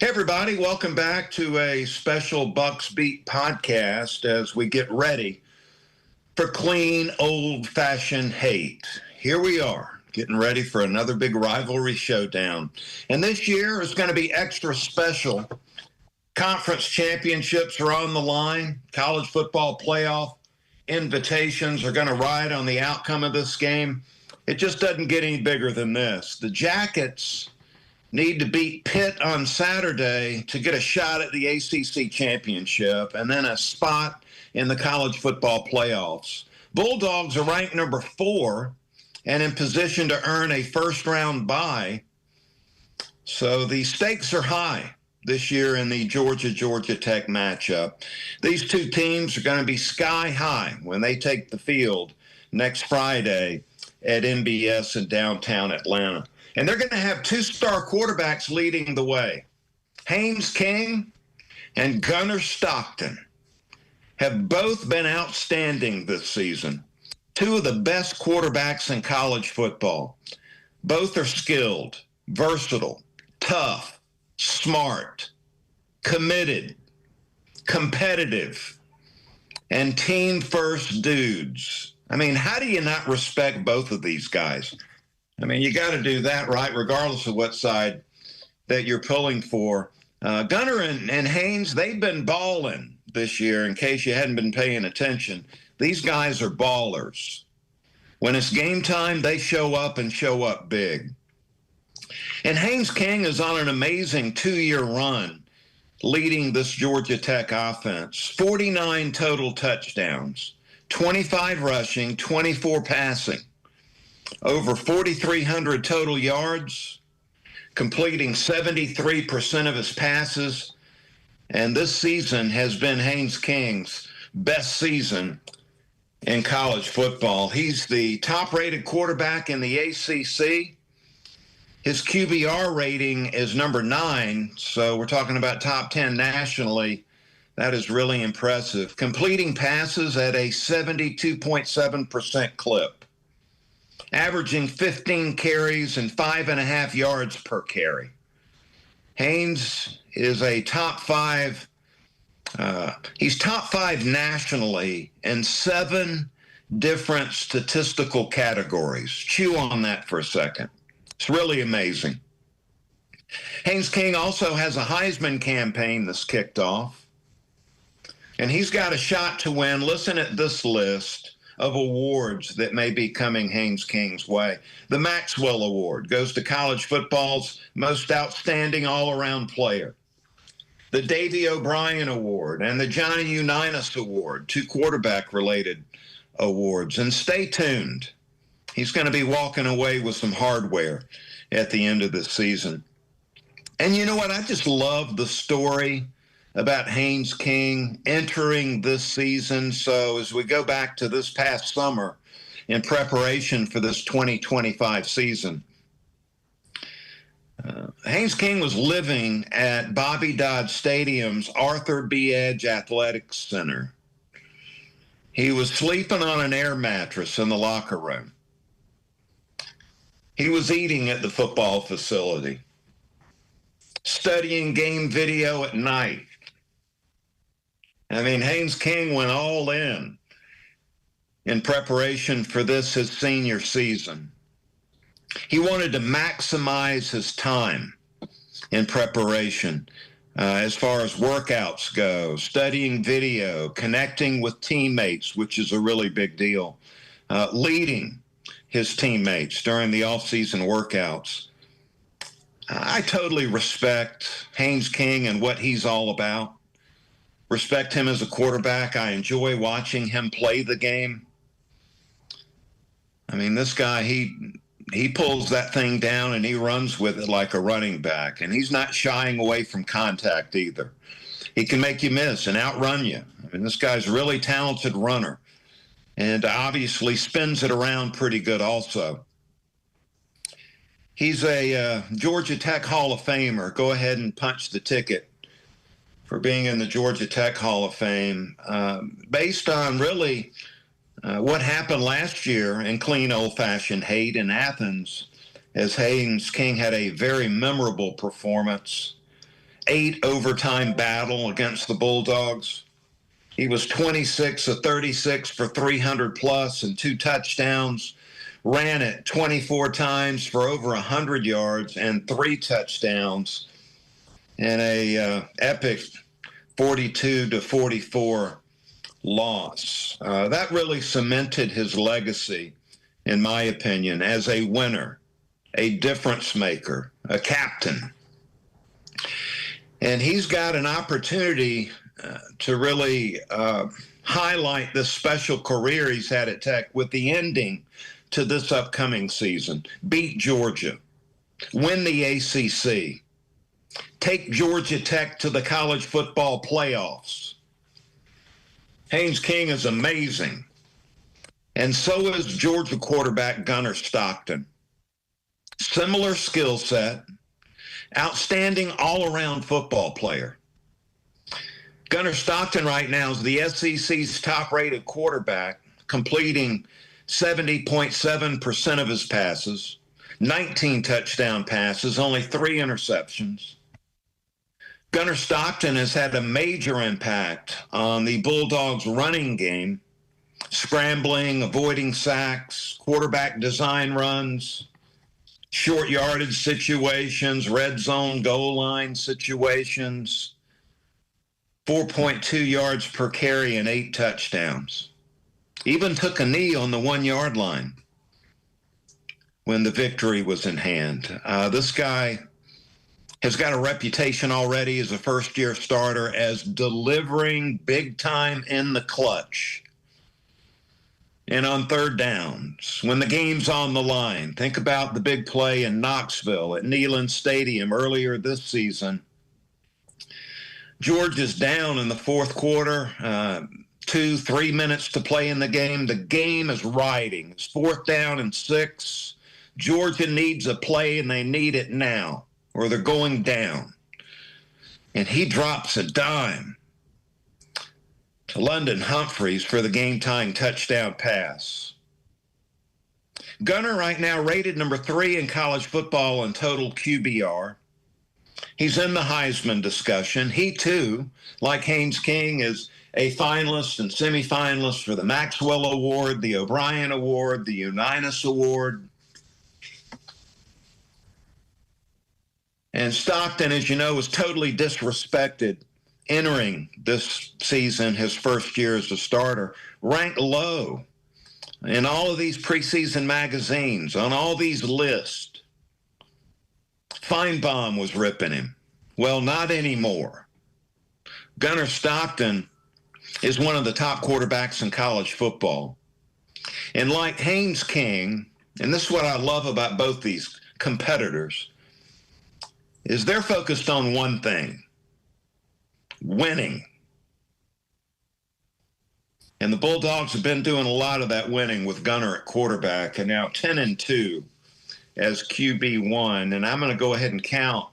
Hey, everybody, welcome back to a special Bucks Beat podcast as we get ready for clean, old-fashioned hate. Here we are, getting ready for another big rivalry showdown. And this year is going to be extra special. Conference championships are on the line. College football playoff invitations are going to ride on the outcome of this game. It just doesn't get any bigger than this. The Jackets need to beat Pitt on Saturday to get a shot at the ACC Championship and then a spot in the college football playoffs. Bulldogs are ranked number 4 and in position to earn a first-round bye. So the stakes are high this year in the Georgia Tech matchup. These two teams are going to be sky high when they take the field next Friday at MBS in downtown Atlanta. And they're going to have 2 star quarterbacks leading the way. Haynes King and Gunnar Stockton have both been outstanding this season. 2 of the best quarterbacks in college football. Both are skilled, versatile, tough, smart, committed, competitive, and team-first dudes. I mean, how do you not respect both of these guys? I mean, you got to do that, right, regardless of what side that you're pulling for. Gunnar and Haynes, they've been balling this year, in case you hadn't been paying attention. These guys are ballers. When it's game time, they show up and show up big. And Haynes King is on an amazing 2-year run leading this Georgia Tech offense. 49 total touchdowns, 25 rushing, 24 passing. Over 4,300 total yards, completing 73% of his passes. And this season has been Haynes King's best season in college football. He's the top-rated quarterback in the ACC. His QBR rating is number 9, so we're talking about top 10 nationally. That is really impressive. Completing passes at a 72.7% clip. Averaging 15 carries and 5.5 yards per carry. Haynes is a top 5. He's top 5 nationally in 7 different statistical categories. Chew on that for a second. It's really amazing. Haynes King also has a Heisman campaign that's kicked off. And he's got a shot to win. Listen at this list of awards that may be coming Haynes King's way. The Maxwell Award goes to college football's most outstanding all-around player. The Davey O'Brien Award and the Johnny Unitas Award, 2 quarterback-related awards. And stay tuned. He's going to be walking away with some hardware at the end of this season. And you know what? I just love the story about Haynes King entering this season. So as we go back to this past summer in preparation for this 2025 season, Haynes King was living at Bobby Dodd Stadium's Arthur B. Edge Athletics Center. He was sleeping on an air mattress in the locker room. He was eating at the football facility, studying game video at night. I mean, Haynes King went all in preparation for this, his senior season. He wanted to maximize his time in preparation as far as workouts go, studying video, connecting with teammates, which is a really big deal, leading his teammates during the off-season workouts. I totally respect Haynes King and what he's all about. Respect him as a quarterback. I enjoy watching him play the game. I mean, this guy, he pulls that thing down and he runs with it like a running back. And he's not shying away from contact either. He can make you miss and outrun you. I mean, this guy's a really talented runner and obviously spins it around pretty good also. He's a Georgia Tech Hall of Famer. Go ahead and punch the ticket for being in the Georgia Tech Hall of Fame, based on really what happened last year in clean old-fashioned hate in Athens, as Haynes King had a very memorable performance 8 overtime battle against the Bulldogs. He was 26 of 36 for 300 plus and 2 touchdowns. Ran it 24 times for over 100 yards and 3 touchdowns in a epic 42-44 loss. That really cemented his legacy, in my opinion, as a winner, a difference maker, a captain. And he's got an opportunity to really highlight this special career he's had at Tech with the ending to this upcoming season. Beat Georgia, win the ACC, take Georgia Tech to the college football playoffs. Haynes King is amazing. And so is Georgia quarterback Gunnar Stockton. Similar skill set, outstanding all-around football player. Gunnar Stockton right now is the SEC's top-rated quarterback, completing 70.7% of his passes, 19 touchdown passes, only 3 interceptions. Gunnar Stockton has had a major impact on the Bulldogs' running game, scrambling, avoiding sacks, quarterback design runs, short yardage situations, red zone goal line situations, 4.2 yards per carry and 8 touchdowns. Even took a knee on the 1-yard line when the victory was in hand. This guy has got a reputation already as a first-year starter as delivering big time in the clutch and on third downs when the game's on the line. Think about the big play in Knoxville at Neyland Stadium earlier this season. Georgia's down in the fourth quarter, 2-3 minutes to play in the game. The game is riding. It's 4th down and 6. Georgia needs a play, and they need it now, or they're going down. And he drops a dime to London Humphreys for the game-tying touchdown pass. Gunnar right now rated number 3 in college football in total QBR. He's in the Heisman discussion. He, too, like Haynes King, is a finalist and semifinalist for the Maxwell Award, the O'Brien Award, the Unitas Award. And Stockton, as you know, was totally disrespected entering this season, his first year as a starter, ranked low in all of these preseason magazines, on all these lists. Feinbaum was ripping him. Well, not anymore. Gunnar Stockton is one of the top quarterbacks in college football. And like Haynes King, and this is what I love about both these competitors, is they're focused on one thing: winning. And the Bulldogs have been doing a lot of that winning with Gunnar at quarterback, and now 10-2 as QB1. And I'm going to go ahead and count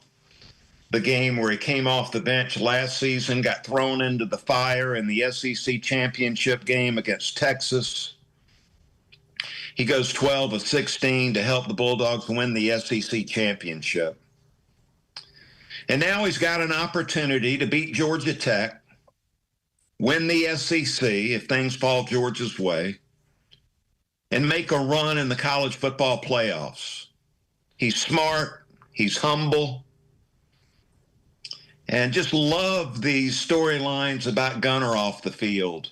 the game where he came off the bench last season, got thrown into the fire in the SEC Championship game against Texas. He goes 12 of 16 to help the Bulldogs win the SEC Championship. And now he's got an opportunity to beat Georgia Tech, win the SEC if things fall Georgia's way, and make a run in the college football playoffs. He's smart. He's humble. And just love these storylines about Gunnar off the field.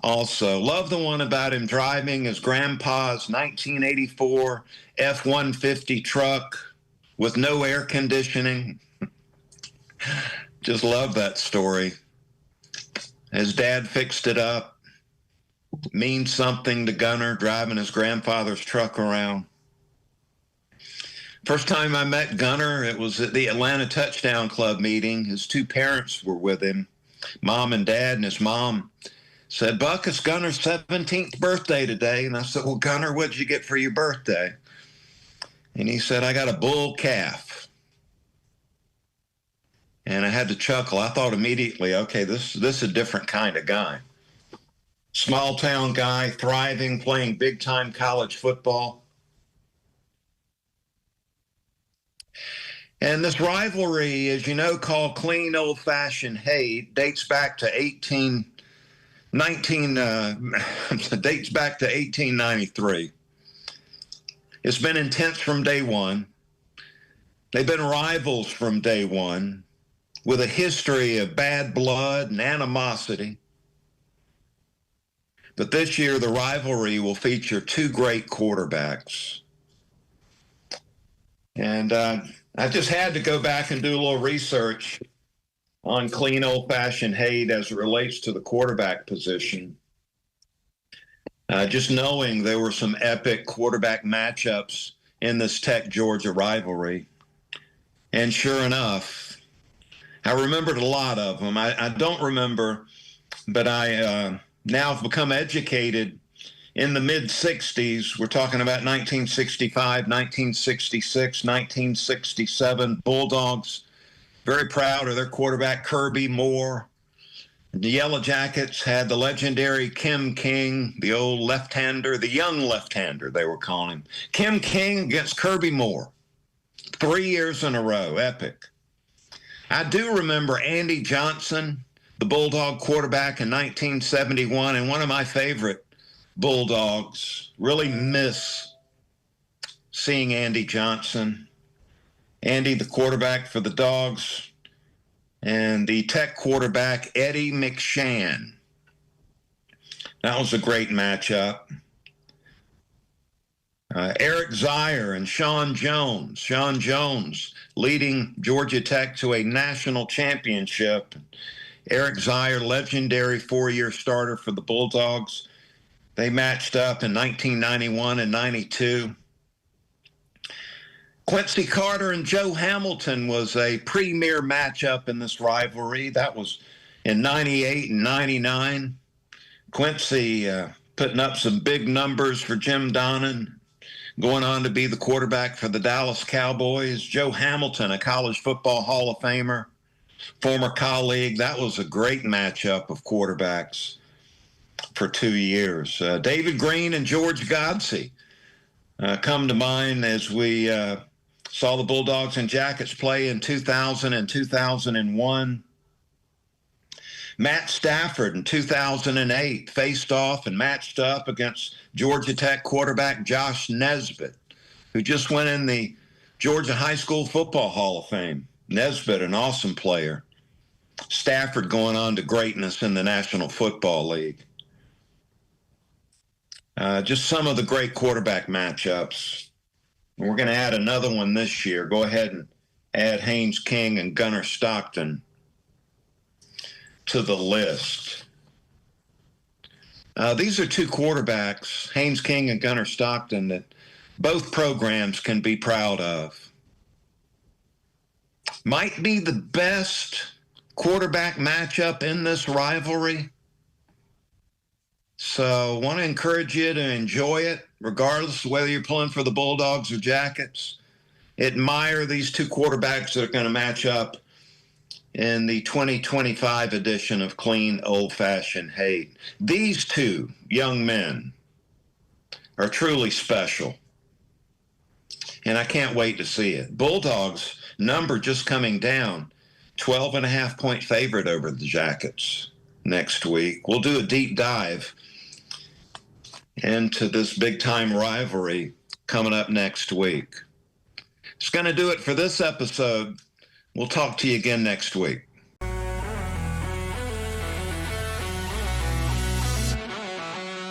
Also, love the one about him driving his grandpa's 1984 F-150 truck with no air conditioning. Just love that story. His dad fixed it up. Means something to Gunnar, driving his grandfather's truck around. First time I met Gunnar, it was at the Atlanta Touchdown Club meeting. His 2 parents were with him, mom and dad, and his mom said, "Buck, it's Gunnar's 17th birthday today." And I said, "Well, Gunnar, what'd you get for your birthday?" And he said, "I got a bull calf." And I had to chuckle. I thought immediately, okay, this is a different kind of guy. Small town guy, thriving, playing big time college football. And this rivalry, as you know, called clean old-fashioned hate, dates back to 1893. It's been intense from day one. They've been rivals from day one, with a history of bad blood and animosity. But this year, the rivalry will feature two great quarterbacks. And I just had to go back and do a little research on clean old-fashioned hate as it relates to the quarterback position. Just knowing there were some epic quarterback matchups in this Tech-Georgia rivalry. And sure enough, I remembered a lot of them. I don't remember, but I now have become educated in the mid-'60s. We're talking about 1965, 1966, 1967. Bulldogs, very proud of their quarterback, Kirby Moore. The Yellow Jackets had the legendary Kim King, the old left-hander, the young left-hander, they were calling him. Kim King against Kirby Moore. 3 years in a row, epic. I do remember Andy Johnson, the Bulldog quarterback in 1971, and one of my favorite Bulldogs. Really miss seeing Andy Johnson. Andy, the quarterback for the Dogs, and the Tech quarterback, Eddie McShann. That was a great matchup. Eric Zier and Sean Jones. Sean Jones leading Georgia Tech to a national championship. Eric Zier, legendary four-year starter for the Bulldogs. They matched up in 1991 and 92. Quincy Carter and Joe Hamilton was a premier matchup in this rivalry. That was in 98 and 99. Quincy putting up some big numbers for Jim Donnan, going on to be the quarterback for the Dallas Cowboys. Joe Hamilton, a college football Hall of Famer, former colleague. That was a great matchup of quarterbacks for 2 years. David Green and George Godsey come to mind as we saw the Bulldogs and Jackets play in 2000 and 2001. Matt Stafford in 2008 faced off and matched up against Georgia Tech quarterback Josh Nesbitt, who just went in the Georgia High School Football Hall of Fame. Nesbitt, an awesome player. Stafford going on to greatness in the National Football League. Just some of the great quarterback matchups. We're going to add another one this year. Go ahead and add Haynes King and Gunnar Stockton to the list. These are two quarterbacks, Haynes King and Gunnar Stockton, that both programs can be proud of. Might be the best quarterback matchup in this rivalry. So I want to encourage you to enjoy it, regardless of whether you're pulling for the Bulldogs or Jackets. Admire these two quarterbacks that are going to match up in the 2025 edition of Clean Old-Fashioned Hate. These two young men are truly special, and I can't wait to see it. Bulldogs number just coming down, 12.5-point favorite over the Jackets next week. We'll do a deep dive into this big-time rivalry coming up next week. It's going to do it for this episode. We'll talk to you again next week.